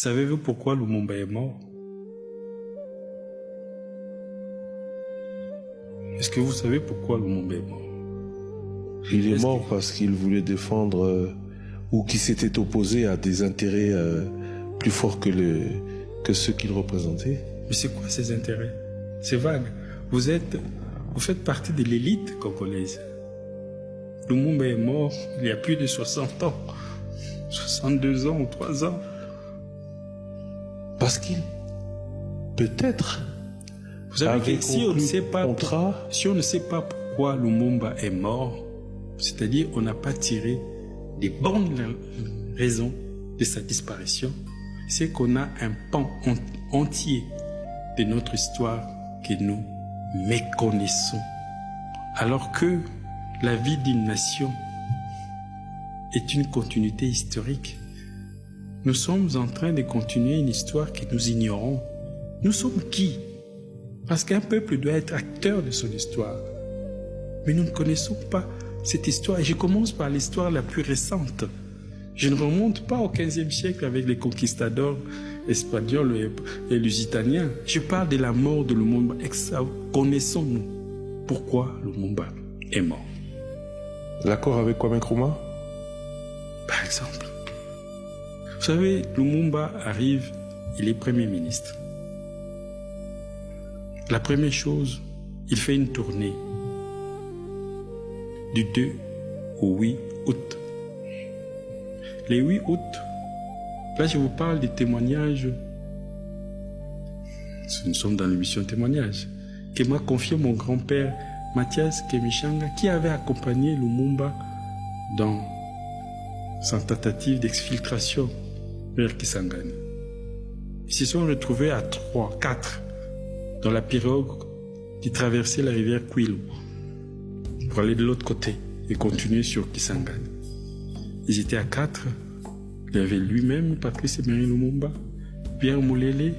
Savez-vous pourquoi Lumumba est mort? Est-ce que vous savez pourquoi Lumumba est mort? Il est mort parce qu'il voulait défendre ou qu'il s'était opposé à des intérêts plus forts que ceux qu'il représentait. Mais c'est quoi ces intérêts? C'est vague. Vous faites partie de l'élite congolaise. Lumumba est mort il y a plus de 60 ans. 62 ans ou 3 ans. Parce qu'il, peut-être, vous savez que si on ne sait pas pourquoi Lumumba est mort, c'est-à-dire on n'a pas tiré des bonnes raisons de sa disparition, c'est qu'on a un pan entier de notre histoire que nous méconnaissons. Alors que la vie d'une nation est une continuité historique, nous sommes en train de continuer une histoire que nous ignorons. Nous sommes qui? Parce qu'un peuple doit être acteur de son histoire. Mais nous ne connaissons pas cette histoire. Et je commence par l'histoire la plus récente. Je ne remonte pas au XVe siècle avec les conquistadors espagnols et lusitaniens. Je parle de la mort de Lumumba. Connaissons-nous pourquoi Lumumba est mort? L'accord avec Kwame Nkrumah? Par exemple. Vous savez, Lumumba arrive, il est Premier ministre. La première chose, il fait une tournée du 2 au 8 août. Le 8 août, là je vous parle des témoignages, nous sommes dans l'émission témoignages, que m'a confié mon grand-père Mathias Kemichanga, qui avait accompagné Lumumba dans sa tentative d'exfiltration vers Kisangani. Ils se sont retrouvés à 4 dans la pirogue qui traversait la rivière Kwilu pour aller de l'autre côté et continuer sur Kisangani. Ils étaient à 4. Il y avait lui-même, Patrice Emery Lumumba, Pierre Moulele,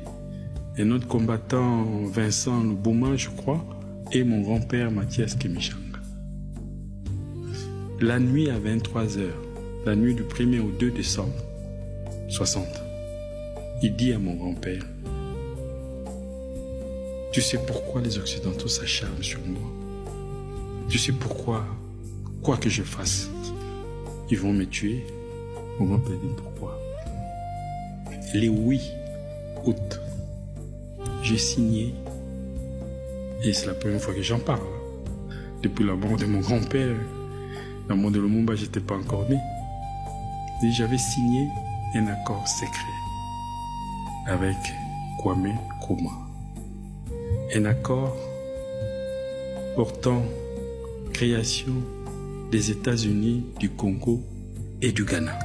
un autre combattant, Vincent Lubuma, je crois, et mon grand-père Mathias Kemichanga. La nuit à 23h, la nuit du 1er au 2 décembre 60, il dit à mon grand-père: tu sais pourquoi les Occidentaux s'acharnent sur moi? Tu sais pourquoi, quoi que je fasse, ils vont me tuer? Mon grand-père dit pourquoi? Le 8 août, j'ai signé, et c'est la première fois que j'en parle. Depuis la mort de mon grand-père, la mort de Lumumba, je n'étais pas encore né. Et j'avais signé un accord secret avec Kwame Nkrumah. Un accord portant création des États-Unis, du Congo et du Ghana.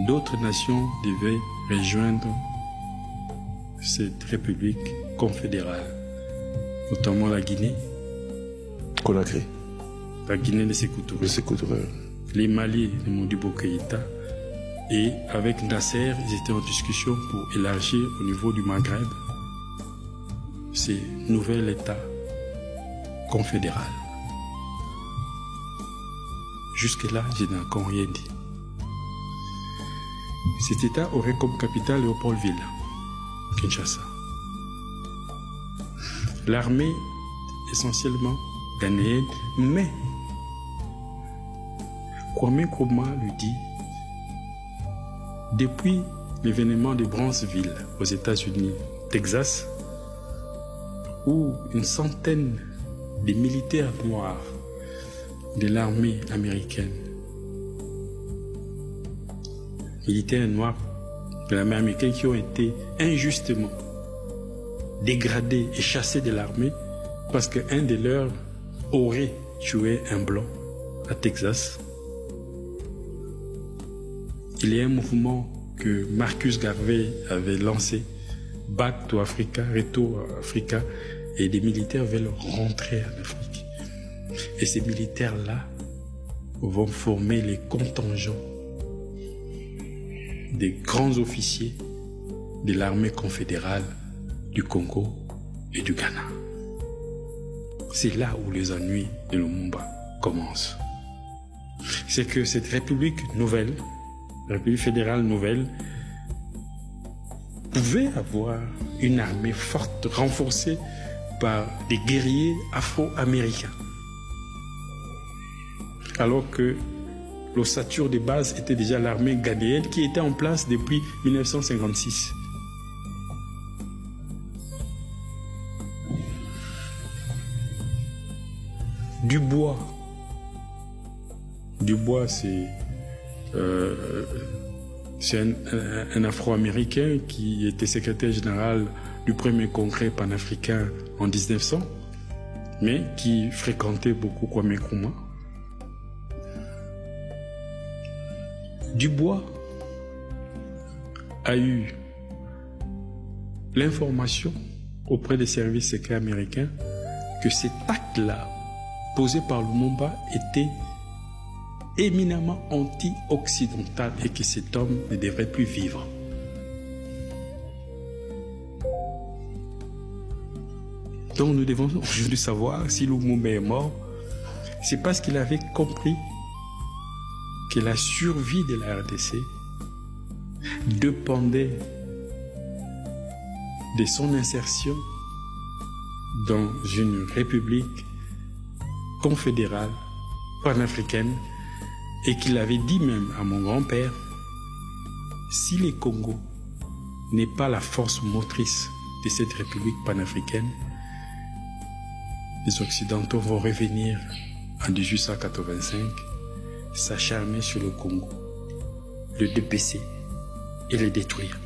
D'autres nations devaient rejoindre cette république confédérale, notamment la Guinée, Conakry, la Guinée de Sékou Touré, les Mali de Modibo Keïta, et avec Nasser, ils étaient en discussion pour élargir au niveau du Maghreb ces nouvel État confédéral. Jusque-là, je n'ai encore rien dit. Cet État aurait comme capitale Léopoldville, Kinshasa. L'armée, essentiellement ghanéenne, mais Kwame Nkrumah lui dit: depuis l'événement de Bronzeville aux États-Unis, Texas, où une centaine de militaires noirs de l'armée américaine, militaires noirs de l'armée américaine qui ont été injustement dégradés et chassés de l'armée parce qu'un de leurs aurait tué un blanc à Texas. Il y a un mouvement que Marcus Garvey avait lancé, Back to Africa, Retour à Africa, et des militaires veulent rentrer en Afrique. Et ces militaires-là vont former les contingents des grands officiers de l'armée confédérale du Congo et du Ghana. C'est là où les ennuis de Lumumba commencent. C'est que cette république nouvelle République fédérale nouvelle, pouvait avoir une armée forte, renforcée par des guerriers afro-américains. Alors que l'ossature de base était déjà l'armée ghanéenne qui était en place depuis 1956. Dubois, c'est un Afro-Américain qui était secrétaire général du premier congrès panafricain en 1900, mais qui fréquentait beaucoup Kwame Nkrumah. Dubois a eu l'information auprès des services secrets américains que cet acte-là, posé par Lumumba, était éminemment anti-occidental et que cet homme ne devrait plus vivre. Donc nous devons aujourd'hui savoir si Lumumba est mort, c'est parce qu'il avait compris que la survie de la RDC dépendait de son insertion dans une république confédérale, panafricaine, et qu'il avait dit même à mon grand-père, si le Congo n'est pas la force motrice de cette république panafricaine, les Occidentaux vont revenir en 1885, s'acharner sur le Congo, le dépécer et le détruire.